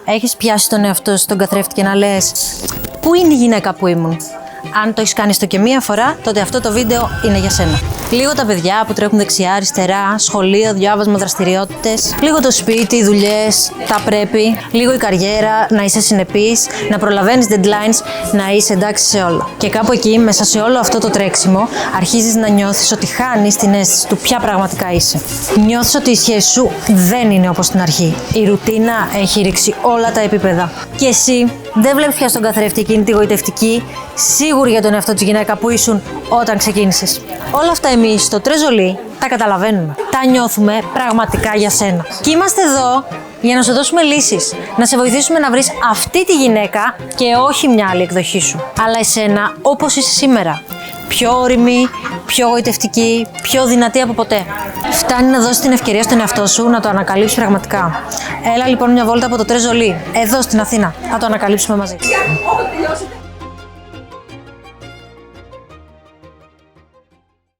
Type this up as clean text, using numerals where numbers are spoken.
Έχεις πιάσει τον εαυτό σου στον καθρέφτη και να λες πού είναι η γυναίκα που ήμουν? Αν το έχεις κάνει στο και μία φορά, τότε αυτό το βίντεο είναι για σένα. Λίγο τα παιδιά που τρέχουν δεξιά-αριστερά, σχολείο, διάβασμα, δραστηριότητες. Λίγο το σπίτι, οι δουλειές, τα πρέπει. Λίγο η καριέρα, να είσαι συνεπής, να προλαβαίνεις deadlines, να είσαι εντάξει σε όλα. Και κάπου εκεί, μέσα σε όλο αυτό το τρέξιμο, αρχίζεις να νιώθεις ότι χάνεις την αίσθηση του ποια πραγματικά είσαι. Νιώθεις ότι η σχέση σου δεν είναι όπως στην αρχή. Η ρουτίνα έχει ρίξει όλα τα επίπεδα. Και εσύ δεν βλέπεις πια στον καθρέφτη εκείνη τη γοητευτική, σίγουρη για τον εαυτό της γυναίκα που ήσουν όταν ξεκίνησες. Όλα αυτά εμείς στο Τρεζολί τα καταλαβαίνουμε. Τα νιώθουμε πραγματικά για σένα. Και είμαστε εδώ για να σου δώσουμε λύσεις. Να σε βοηθήσουμε να βρεις αυτή τη γυναίκα και όχι μια άλλη εκδοχή σου. Αλλά εσένα όπως είσαι σήμερα. Πιο όριμη, πιο γοητευτική, πιο δυνατή από ποτέ. Φτάνει να δώσεις την ευκαιρία στον εαυτό σου να το ανακαλύψεις πραγματικά. Έλα λοιπόν μια βόλτα από το Τρεζολί, εδώ στην Αθήνα. Θα το ανακαλύψουμε μαζί.